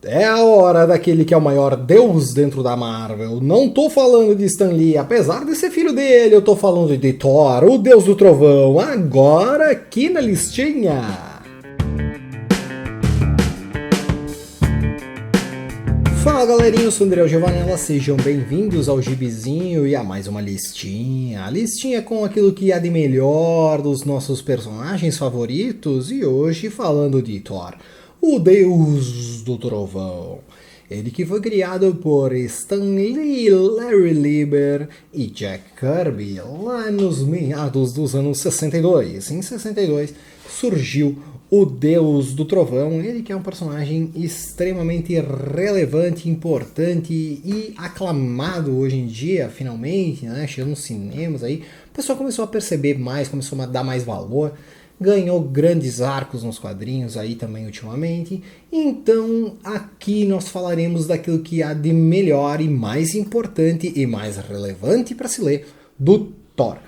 É a hora daquele que é o maior deus dentro da Marvel. Não tô falando de Stan Lee, apesar de ser filho dele, eu tô falando de Thor, o deus do trovão, agora aqui na listinha. Fala galerinha, eu sou o André Giovanella, sejam bem-vindos ao Gibizinho e a mais uma listinha. A listinha com aquilo que há de melhor dos nossos personagens favoritos e hoje falando de Thor, o deus do trovão. Ele que foi criado por Stan Lee, Larry Lieber e Jack Kirby lá nos meados dos anos 62. Em 62 surgiu o Deus do Trovão, ele que é um personagem extremamente relevante, importante e aclamado hoje em dia, finalmente, né? Chegando nos cinemas aí, o pessoal começou a perceber mais, começou a dar mais valor, ganhou grandes arcos nos quadrinhos aí também ultimamente. Então aqui nós falaremos daquilo que há de melhor e mais importante e mais relevante para se ler do Thor.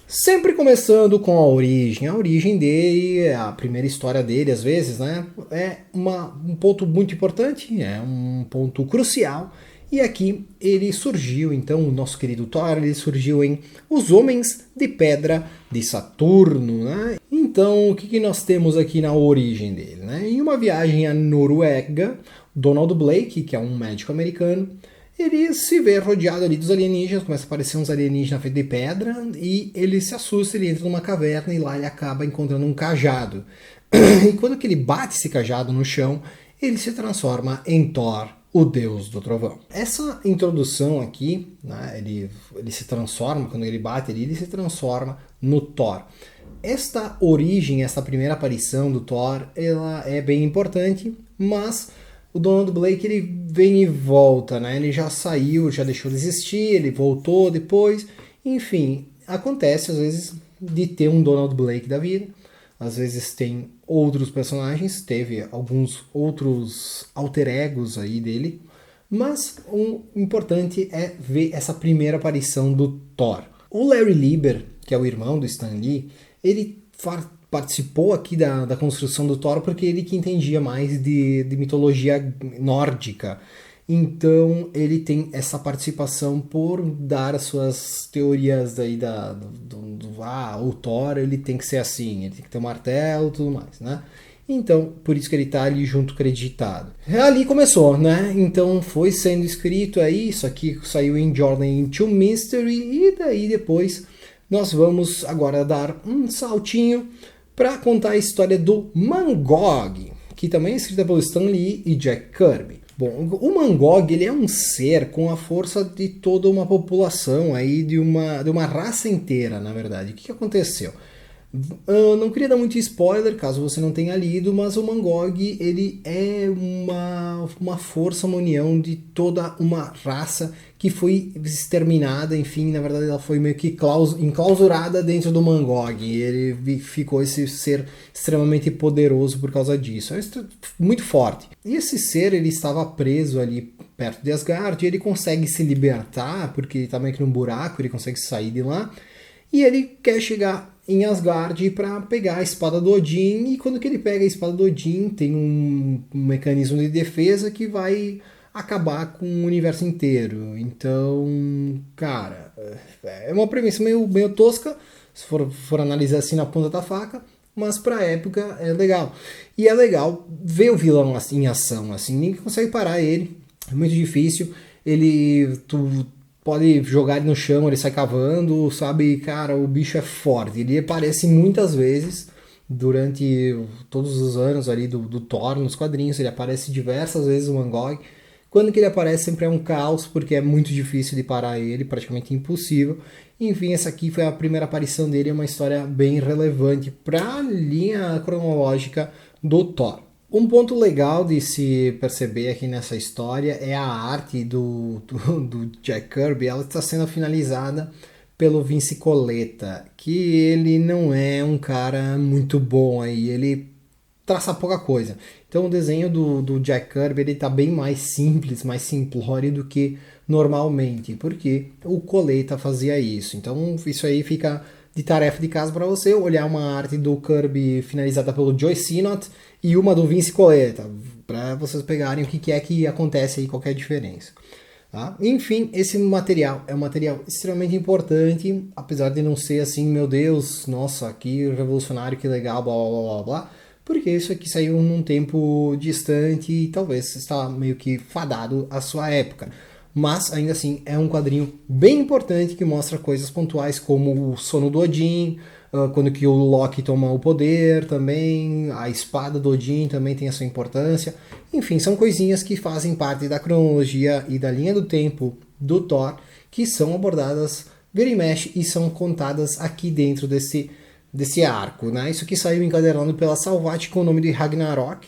Sempre começando com a origem dele, a primeira história dele às vezes, né, é um ponto muito importante, é um ponto crucial, e aqui ele surgiu, então o nosso querido Thor, ele surgiu em Os Homens de Pedra de Saturno, né? Então o que nós temos aqui na origem dele, né? Em uma viagem à Noruega, Donald Blake, que é um médico americano, ele se vê rodeado ali dos alienígenas, começa a aparecer uns alienígenas feitos de pedra, e ele se assusta, ele entra numa caverna e lá ele acaba encontrando um cajado. E quando que ele bate esse cajado no chão, ele se transforma em Thor, o deus do trovão. Essa introdução aqui, né, ele se transforma, quando ele bate ele se transforma no Thor. Esta origem, essa primeira aparição do Thor, ela é bem importante, mas o Donald Blake ele vem e volta, né? Ele já saiu, já deixou de existir, ele voltou depois. Enfim, acontece às vezes de ter um Donald Blake da vida. Às vezes tem outros personagens, teve alguns outros alter egos aí dele. Mas o importante é ver essa primeira aparição do Thor. O Larry Lieber, que é o irmão do Stan Lee, ele participou aqui da construção do Thor porque ele que entendia mais de mitologia nórdica. Então ele tem essa participação por dar as suas teorias aí o Thor ele tem que ser assim, ele tem que ter um martelo e tudo mais, né? Então, por isso que ele tá ali junto creditado. Ali começou, né? Então foi sendo escrito aí, isso aqui saiu em Journey into Mystery, e daí depois nós vamos agora dar um saltinho para contar a história do Mangog, que também é escrita pelo Stan Lee e Jack Kirby. Bom, o Mangog ele é um ser com a força de toda uma população, aí, de uma raça inteira, na verdade. O que aconteceu? Eu não queria dar muito spoiler, caso você não tenha lido, mas o Mangog ele é uma força, uma união de toda uma raça que foi exterminada, enfim, na verdade ela foi meio que enclausurada dentro do Mangog, e ele ficou esse ser extremamente poderoso por causa disso, é muito forte. E esse ser ele estava preso ali perto de Asgard, e ele consegue se libertar, porque ele está meio que num buraco, ele consegue sair de lá, e ele quer chegar em Asgard para pegar a espada do Odin, e quando que ele pega a espada do Odin tem um mecanismo de defesa que vai acabar com o universo inteiro. Então, cara, é uma premissa meio tosca, se for analisar assim na ponta da faca, mas pra época é legal. E é legal ver o vilão assim, em ação, assim, ninguém consegue parar ele, é muito difícil, tu pode jogar ele no chão, ele sai cavando, sabe, cara, o bicho é forte. Ele aparece muitas vezes durante todos os anos ali do Thor nos quadrinhos, ele aparece diversas vezes o Mangog. Quando que ele aparece sempre é um caos, porque é muito difícil de parar ele, praticamente impossível. Enfim, essa aqui foi a primeira aparição dele, é uma história bem relevante para a linha cronológica do Thor. Um ponto legal de se perceber aqui nessa história é a arte do Jack Kirby. Ela está sendo finalizada pelo Vince Coletta, que ele não é um cara muito bom aí, ele traça pouca coisa. Então o desenho do Jack Kirby ele tá bem mais simples, mais simplório do que normalmente, porque o Coletta fazia isso. Então isso aí fica de tarefa de casa para você, olhar uma arte do Kirby finalizada pelo Joe Sinnott e uma do Vince Coletta, para vocês pegarem o que é que acontece aí, qual que é a diferença. Tá? Enfim, esse material é um material extremamente importante, apesar de não ser assim, meu Deus, nossa, que revolucionário, que legal, blá blá blá blá, porque isso aqui saiu num tempo distante e talvez está meio que fadado à sua época. Mas ainda assim é um quadrinho bem importante que mostra coisas pontuais como o sono do Odin, quando que o Loki toma o poder também, a espada do Odin também tem a sua importância. Enfim, são coisinhas que fazem parte da cronologia e da linha do tempo do Thor, que são abordadas vira e mexe e são contadas aqui dentro desse arco. Né? Isso aqui saiu encadernado pela Salvat com o nome de Ragnarok,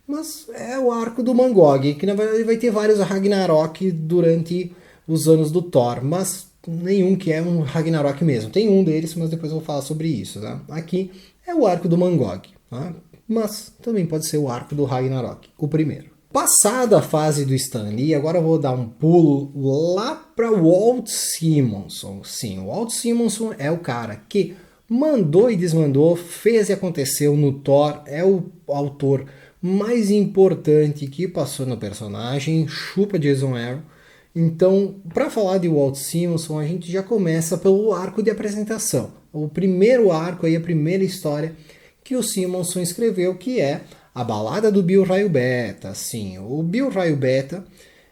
mas é o arco do Mangog, que na verdade vai ter vários Ragnarok durante os anos do Thor, mas nenhum que é um Ragnarok mesmo. Tem um deles, mas depois eu vou falar sobre isso. Tá? Aqui é o arco do Mangog, tá? Mas também pode ser o arco do Ragnarok, o primeiro. Passada a fase do Stan Lee, agora eu vou dar um pulo lá para Walt Simonson. Sim, o Walt Simonson é o cara que mandou e desmandou, fez e aconteceu no Thor, é o autor mais importante que passou no personagem, chupa Jason Aaron. Então, para falar de Walt Simonson, a gente já começa pelo arco de apresentação. O primeiro arco, aí, a primeira história que o Simonson escreveu, que é a Balada do Bill Raio Beta. Sim, o Bill Raio Beta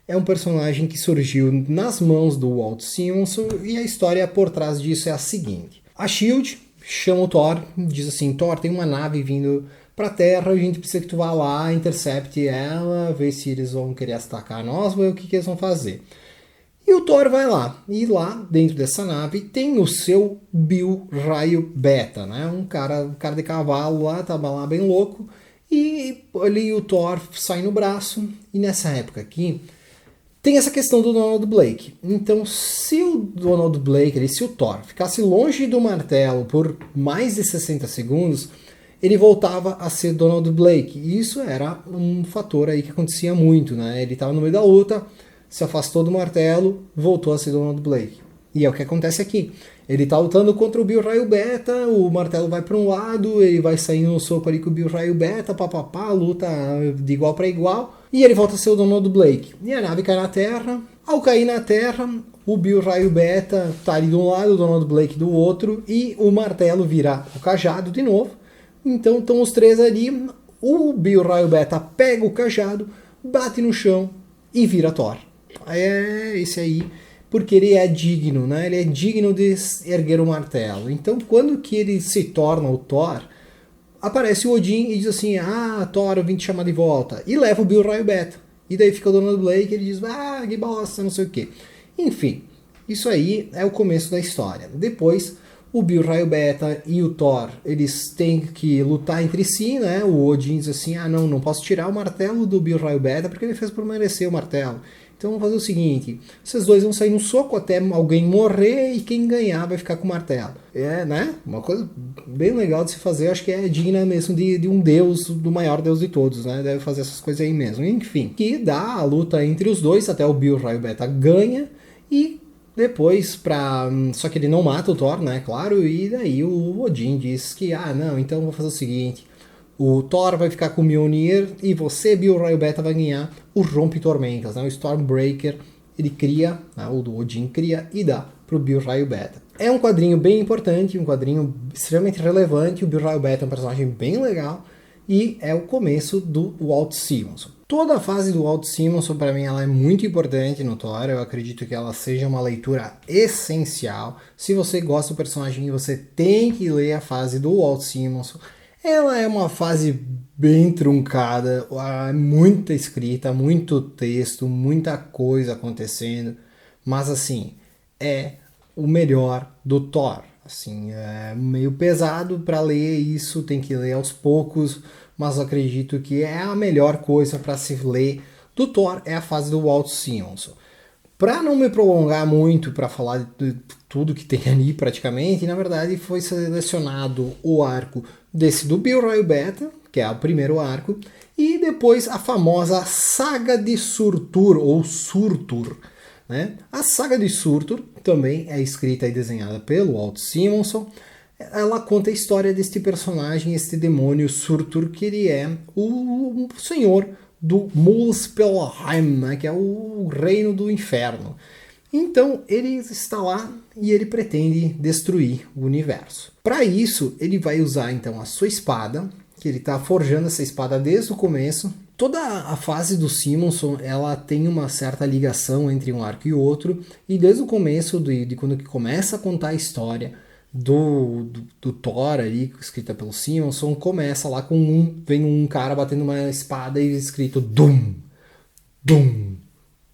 é um personagem que surgiu nas mãos do Walt Simonson e a história por trás disso é a seguinte. A SHIELD chama o Thor, diz assim, Thor, tem uma nave vindo pra Terra, a gente precisa que tu vá lá, intercepte ela, ver se eles vão querer atacar nós, ver o que eles vão fazer. E o Thor vai lá, e lá dentro dessa nave tem o seu Bill Raio Beta, né? Um cara de cavalo lá, tava lá bem louco, e ali o Thor sai no braço, e nessa época aqui tem essa questão do Donald Blake. Então, se o Donald Blake, se o Thor ficasse longe do martelo por mais de 60 segundos, ele voltava a ser Donald Blake. E isso era um fator aí que acontecia muito, né? Ele estava no meio da luta, se afastou do martelo, voltou a ser Donald Blake. E é o que acontece aqui. Ele está lutando contra o Bill Raio Beta, o martelo vai para um lado, ele vai saindo no soco ali com o Bill Raio Beta, papapá, luta de igual para igual, e ele volta a ser o Donald Blake. E a nave cai na Terra. Ao cair na Terra, o Bill Raio Beta está ali de um lado, o Donald Blake do outro, e o martelo vira o cajado de novo. Então estão os três ali, o Bill Raio Beta pega o cajado, bate no chão e vira Thor. É esse aí, porque ele é digno, né? Ele é digno de erguer o martelo. Então quando que ele se torna o Thor, aparece o Odin e diz assim, Thor, eu vim te chamar de volta. E leva o Bill Raio Beta. E daí fica o Donald Blake e ele diz, que bosta, não sei o que. Enfim, isso aí é o começo da história. Depois o Bill Raio Beta e o Thor, eles têm que lutar entre si, né? O Odin diz assim, não posso tirar o martelo do Bill Raio Beta porque ele fez por merecer o martelo. Então vamos fazer o seguinte, vocês dois vão sair no soco até alguém morrer e quem ganhar vai ficar com o martelo. É, né? Uma coisa bem legal de se fazer, acho que é digna mesmo de um deus, do maior deus de todos, né? Deve fazer essas coisas aí mesmo. Enfim, que dá a luta entre os dois, até o Bill Raio Beta ganha e depois, só que ele não mata o Thor, né, claro, e daí o Odin diz que, não, então vou fazer o seguinte, o Thor vai ficar com o Mjolnir e você, Bill Raio Beta, vai ganhar o Rompe-Tormentas, né, o Stormbreaker, ele cria, né, o Odin cria e dá pro Bill Raio Beta. É um quadrinho bem importante, um quadrinho extremamente relevante, o Bill Raio Beta é um personagem bem legal e é o começo do Walt Simonson. Toda a fase do Walt Simonson, para mim, ela é muito importante no Thor. Eu acredito que ela seja uma leitura essencial. Se você gosta do personagem, você tem que ler a fase do Walt Simonson. Ela é uma fase bem truncada, muita escrita, muito texto, muita coisa acontecendo. Mas, assim, é o melhor do Thor. Assim, é meio pesado para ler isso, tem que ler aos poucos, mas eu acredito que é a melhor coisa para se ler do Thor, é a fase do Walt Simonson. Para não me prolongar muito para falar de tudo que tem ali praticamente, na verdade foi selecionado o arco desse do Bill Raio Beta, que é o primeiro arco, e depois a famosa Saga de Surtur, ou Surtur. Né? A Saga de Surtur também é escrita e desenhada pelo Walt Simonson. ela conta a história deste personagem, este demônio Surtur, que ele é o senhor do Muspelheim, né, que é o reino do inferno. Então ele está lá e ele pretende destruir o universo. Para isso, ele vai usar então a sua espada, que ele está forjando essa espada desde o começo. Toda a fase do Simonson, ela tem uma certa ligação entre um arco e outro, e desde o começo, de quando que começa a contar a história do Thor aí, escrita pelo Simonson, começa lá vem um cara batendo uma espada e escrito Doom, Doom,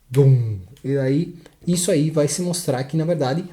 Doom. E aí, isso aí vai se mostrar que na verdade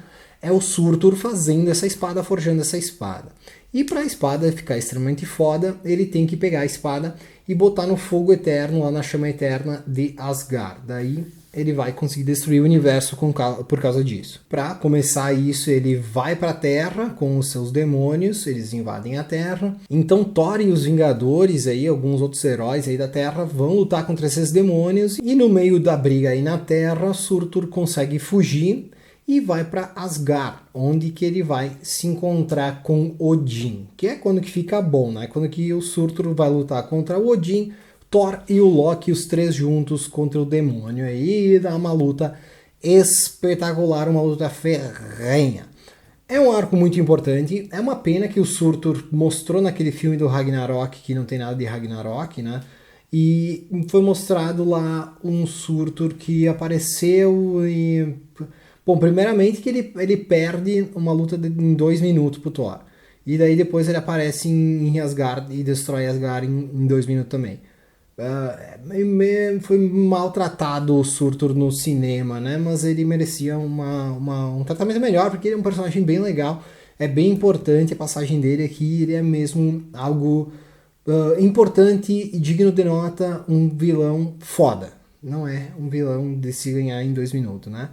é o Surtur fazendo essa espada, forjando essa espada. E para a espada ficar extremamente foda, ele tem que pegar a espada e botar no fogo eterno, lá na chama eterna de Asgard. Daí ele vai conseguir destruir o universo por causa disso. Para começar isso, ele vai para a Terra com os seus demônios, eles invadem a Terra. Então Thor e os Vingadores, aí, alguns outros heróis aí da Terra, vão lutar contra esses demônios. E no meio da briga aí na Terra, Surtur consegue fugir e vai para Asgard, onde que ele vai se encontrar com Odin, que é quando que fica bom, né? Quando que o Surtur vai lutar contra o Odin, Thor e o Loki, os três juntos contra o demônio, aí dá uma luta espetacular, uma luta ferrenha. É um arco muito importante, é uma pena que o Surtur mostrou naquele filme do Ragnarok, que não tem nada de Ragnarok, né? E foi mostrado lá um Surtur que apareceu e... Bom, primeiramente que ele perde uma luta em 2 minutos pro Thor. E daí depois ele aparece em Asgard e destrói Asgard em 2 minutos também. Foi maltratado o Surtur no cinema, né? Mas ele merecia um tratamento melhor, porque ele é um personagem bem legal. É bem importante a passagem dele aqui. Ele é mesmo algo importante e digno de nota, um vilão foda. Não é um vilão de se ganhar em 2 minutos, né?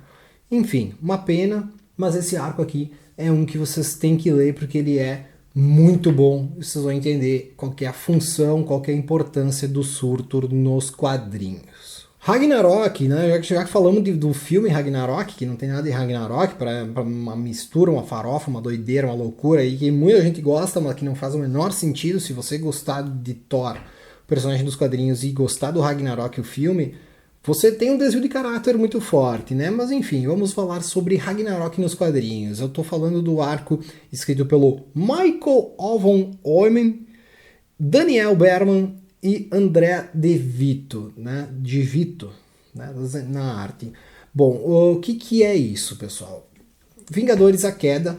Enfim, uma pena, mas esse arco aqui é um que vocês têm que ler porque ele é muito bom. Vocês vão entender qual que é a função, qual que é a importância do Surtur nos quadrinhos. Ragnarok, né? Já que falamos do filme Ragnarok, que não tem nada de Ragnarok, para uma mistura, uma farofa, uma doideira, uma loucura aí que muita gente gosta, mas que não faz o menor sentido. Se você gostar de Thor, personagem dos quadrinhos, e gostar do Ragnarok, o filme, você tem um desvio de caráter muito forte, né? Mas enfim, vamos falar sobre Ragnarok nos quadrinhos. Eu tô falando do arco escrito pelo Michael Ovon Oemmen, Daniel Berman e André De Vito, né? De Vito, né? Na arte. Bom, o que é isso, pessoal? Vingadores A Queda.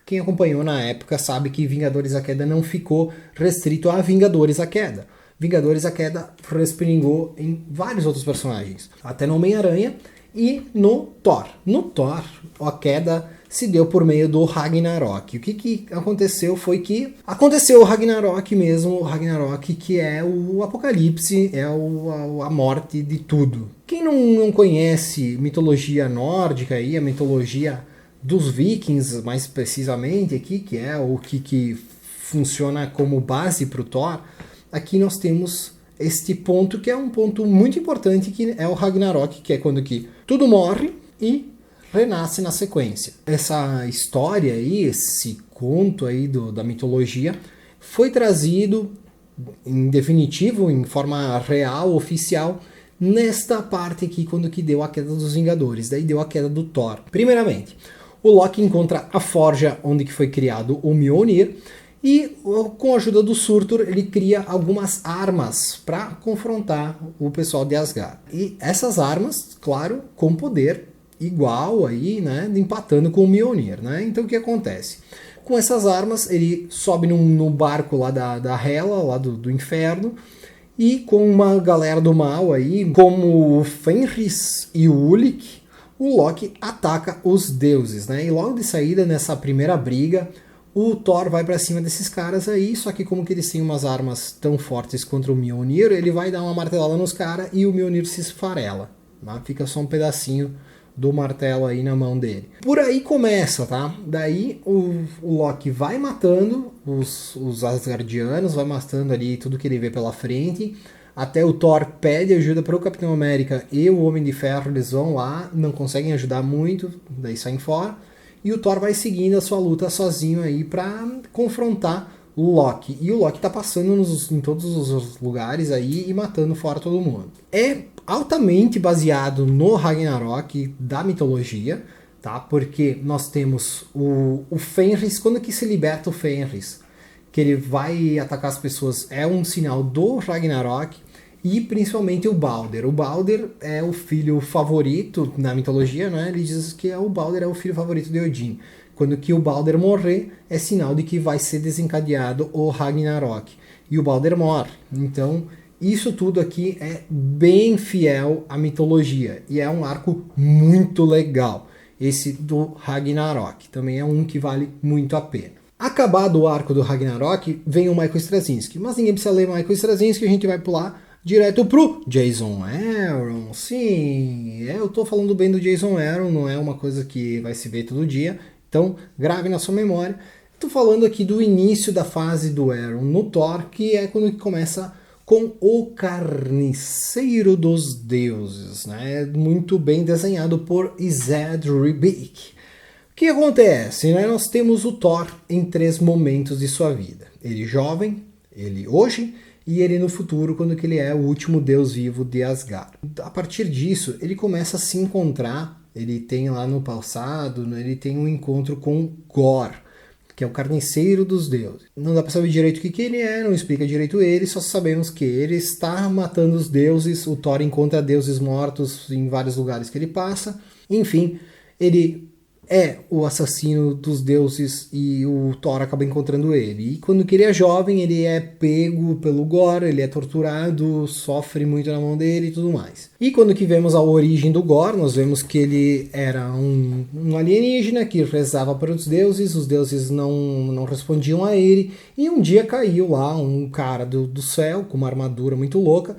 Quem acompanhou na época sabe que Vingadores A Queda não ficou restrito a Vingadores A Queda. Vingadores A Queda respingou em vários outros personagens, até no Homem-Aranha e no Thor. No Thor, a queda se deu por meio do Ragnarok. O que aconteceu foi que aconteceu o Ragnarok mesmo, o Ragnarok que é o apocalipse, é a morte de tudo. Quem não conhece mitologia nórdica aí, a mitologia dos vikings, mais precisamente aqui, que é o que funciona como base para o Thor, aqui nós temos este ponto que é um ponto muito importante, que é o Ragnarok, que é quando que tudo morre e renasce na sequência. Essa história aí, esse conto aí da mitologia, foi trazido em definitivo, em forma real, oficial, nesta parte aqui, quando que deu a queda dos Vingadores, daí deu a queda do Thor. Primeiramente, o Loki encontra a forja onde que foi criado o Mjolnir, e com a ajuda do Surtur ele cria algumas armas para confrontar o pessoal de Asgard. E essas armas, claro, com poder igual aí, né, empatando com o Mjolnir, né? Então o que acontece? Com essas armas ele sobe no barco lá da Hela, lá do inferno, e com uma galera do mal aí, como o Fenris e o Ulik, o Loki ataca os deuses, né? E logo de saída nessa primeira briga, o Thor vai pra cima desses caras aí, só que como que eles têm umas armas tão fortes contra o Mjolnir, ele vai dar uma martelada nos caras e o Mjolnir se esfarela. Tá? Fica só um pedacinho do martelo aí na mão dele. Por aí começa, tá? Daí o Loki vai matando os Asgardianos, vai matando ali tudo que ele vê pela frente, até o Thor pede ajuda para o Capitão América e o Homem de Ferro, eles vão lá, não conseguem ajudar muito, daí saem fora. e o Thor vai seguindo a sua luta sozinho aí para confrontar o Loki. E o Loki tá passando em todos os lugares aí e matando fora todo mundo. É altamente baseado no Ragnarok da mitologia, tá? Porque nós temos o Fenris, quando que se liberta o Fenris, que ele vai atacar as pessoas, é um sinal do Ragnarok, e principalmente o Balder. O Balder é o filho favorito na mitologia, né? Ele diz que o Balder é o filho favorito de Odin. Quando que o Balder morrer, é sinal de que vai ser desencadeado o Ragnarok. E o Balder morre. Então, isso tudo aqui é bem fiel à mitologia. E é um arco muito legal. Esse do Ragnarok. Também é um que vale muito a pena. Acabado o arco do Ragnarok, vem o Michael Straczynski. Mas ninguém precisa ler Michael Straczynski, a gente vai pular direto pro Jason Aaron. Sim, eu tô falando bem do Jason Aaron, não é uma coisa que vai se ver todo dia. Então, grave na sua memória. Estou falando aqui do início da fase do Aaron no Thor, que é quando começa com o Carniceiro dos Deuses, né? Muito bem desenhado por Zed Ribik. O que acontece? Né? Nós temos o Thor em 3 momentos de sua vida. Ele jovem, ele hoje e ele no futuro, quando que ele é o último deus vivo de Asgard. A partir disso, ele começa a se encontrar, ele tem lá no passado, ele tem um encontro com Gorr, que é o carniceiro dos deuses. Não dá para saber direito o que ele é, não explica direito ele, só sabemos que ele está matando os deuses, o Thor encontra deuses mortos em vários lugares que ele passa. Enfim, ele é o assassino dos deuses e o Thor acaba encontrando ele. E quando ele é jovem, ele é pego pelo Gorr, ele é torturado, sofre muito na mão dele e tudo mais. E quando que vemos a origem do Gorr, nós vemos que ele era um alienígena que rezava para os deuses não respondiam a ele, e um dia caiu lá um cara do céu com uma armadura muito louca,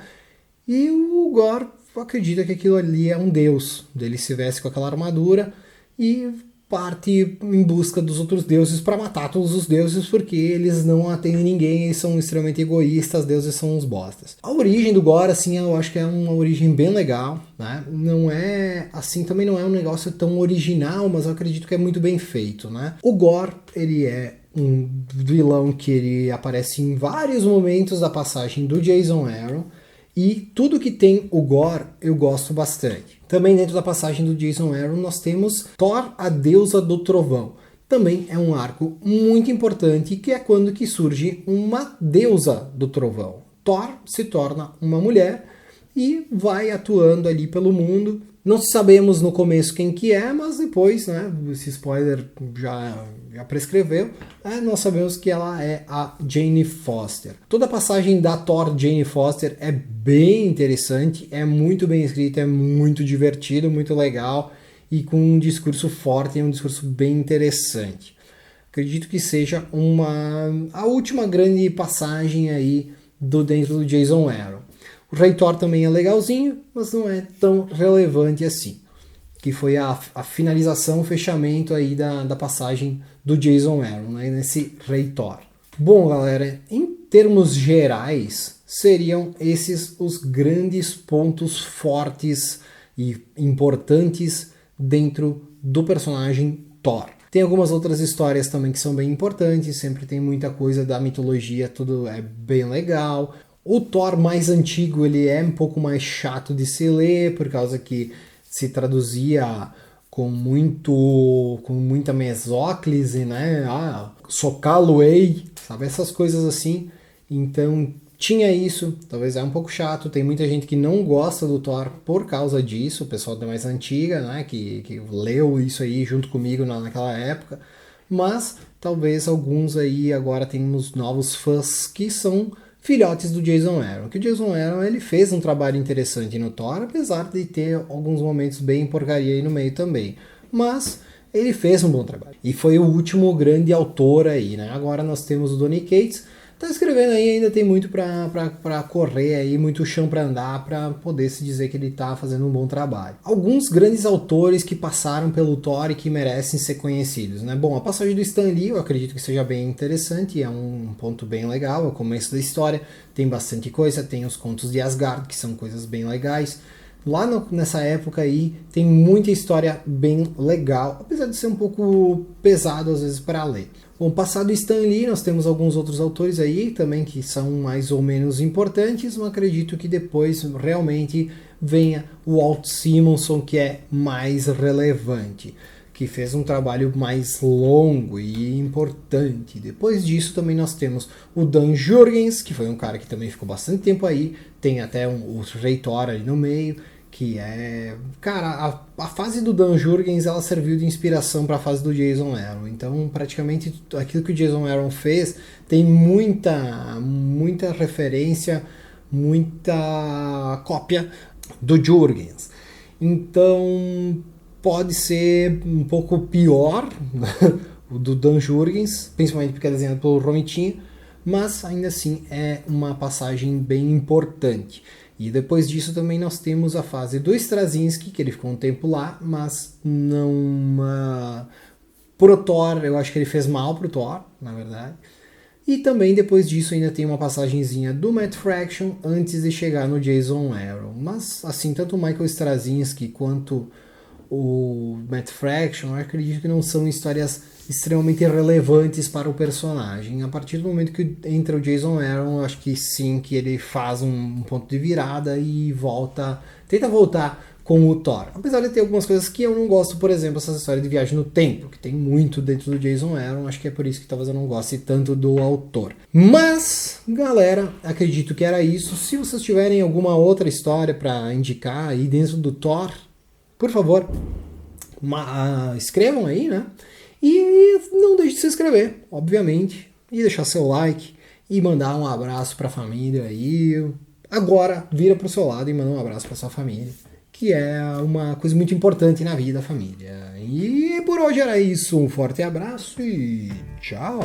e o Gorr acredita que aquilo ali é um deus. Ele se veste com aquela armadura e parte em busca dos outros deuses para matar todos os deuses, porque eles não atendem ninguém, eles são extremamente egoístas, deuses são uns bostas. A origem do Gorr, assim, eu acho que é uma origem bem legal, né? Não é, assim, também não é um negócio tão original, mas eu acredito que é muito bem feito, né? O Gorr, ele é um vilão que ele aparece em vários momentos da passagem do Jason Aaron, e tudo que tem o Gorr eu gosto bastante. Também dentro da passagem do Jason Aaron nós temos Thor, a deusa do trovão. Também é um arco muito importante, que é quando que surge uma deusa do trovão. Thor se torna uma mulher e vai atuando ali pelo mundo. Não sabemos no começo quem que é, mas depois, né, esse spoiler já prescreveu, nós sabemos que ela é a Jane Foster. Toda a passagem da Thor Jane Foster é bem interessante, é muito bem escrita, é muito divertido, muito legal e com um discurso forte, um discurso bem interessante. Acredito que seja a última grande passagem aí dentro do Jason Aaron. O Rei Thor também é legalzinho, mas não é tão relevante assim. Que foi a finalização, o fechamento aí da passagem do Jason Aaron, né, nesse Rei Thor. Bom, galera, em termos gerais, seriam esses os grandes pontos fortes e importantes dentro do personagem Thor. Tem algumas outras histórias também que são bem importantes, sempre tem muita coisa da mitologia, tudo é bem legal. O Thor mais antigo, ele é um pouco mais chato de se ler, por causa que se traduzia com muita mesóclise, né? Socá-lo-ei, sabe? Essas coisas assim. Então, tinha isso, talvez é um pouco chato. Tem muita gente que não gosta do Thor por causa disso, o pessoal da mais antiga, né? Que leu isso aí junto comigo naquela época. Mas, talvez alguns aí agora temos novos fãs que são filhotes do Jason Aaron, que o Jason Aaron ele fez um trabalho interessante no Thor, apesar de ter alguns momentos bem porcaria aí no meio também, mas ele fez um bom trabalho, e foi o último grande autor aí, né? Agora nós temos o Donny Cates, tá escrevendo aí, ainda tem muito para correr aí, muito chão para andar, para poder se dizer que ele tá fazendo um bom trabalho. Alguns grandes autores que passaram pelo Thor e que merecem ser conhecidos, né? Bom, a passagem do Stan Lee eu acredito que seja bem interessante, é um ponto bem legal, é o começo da história, tem bastante coisa, tem os contos de Asgard, que são coisas bem legais. lá nessa época aí tem muita história bem legal, apesar de ser um pouco pesado às vezes para ler. Bom, passado Stan Lee, nós temos alguns outros autores aí também que são mais ou menos importantes, mas acredito que depois realmente venha o Walt Simonson, que é mais relevante, que fez um trabalho mais longo e importante. Depois disso também nós temos o Dan Jurgens, que foi um cara que também ficou bastante tempo aí, tem até o Rei Thor ali no meio, que é... Cara, a fase do Dan Jurgens, ela serviu de inspiração para a fase do Jason Aaron. Então, praticamente, aquilo que o Jason Aaron fez tem muita referência, muita cópia do Jurgens. Então, pode ser um pouco pior o do Dan Jurgens, principalmente porque é desenhado pelo Romitinha, mas ainda assim é uma passagem bem importante. E depois disso também nós temos a fase do Straczynski, que ele ficou um tempo lá, mas não... Pro Thor, eu acho que ele fez mal pro Thor, na verdade. E também depois disso ainda tem uma passagenzinha do Matt Fraction antes de chegar no Jason Aaron. Mas assim, tanto o Michael Straczynski quanto o Matt Fraction, eu acredito que não são histórias extremamente relevantes para o personagem. A partir do momento que entra o Jason Aaron, eu acho que sim, que ele faz um ponto de virada e tenta voltar com o Thor. Apesar de ter algumas coisas que eu não gosto, por exemplo, essa história de viagem no tempo, que tem muito dentro do Jason Aaron, acho que é por isso que talvez eu não goste tanto do autor. Mas, galera, acredito que era isso. Se vocês tiverem alguma outra história para indicar aí dentro do Thor, por favor, escrevam aí, né? E não deixe de se inscrever, obviamente, e deixar seu like e mandar um abraço para a família aí. Agora, vira pro seu lado e manda um abraço para sua família, que é uma coisa muito importante na vida da família. E por hoje era isso, um forte abraço e tchau!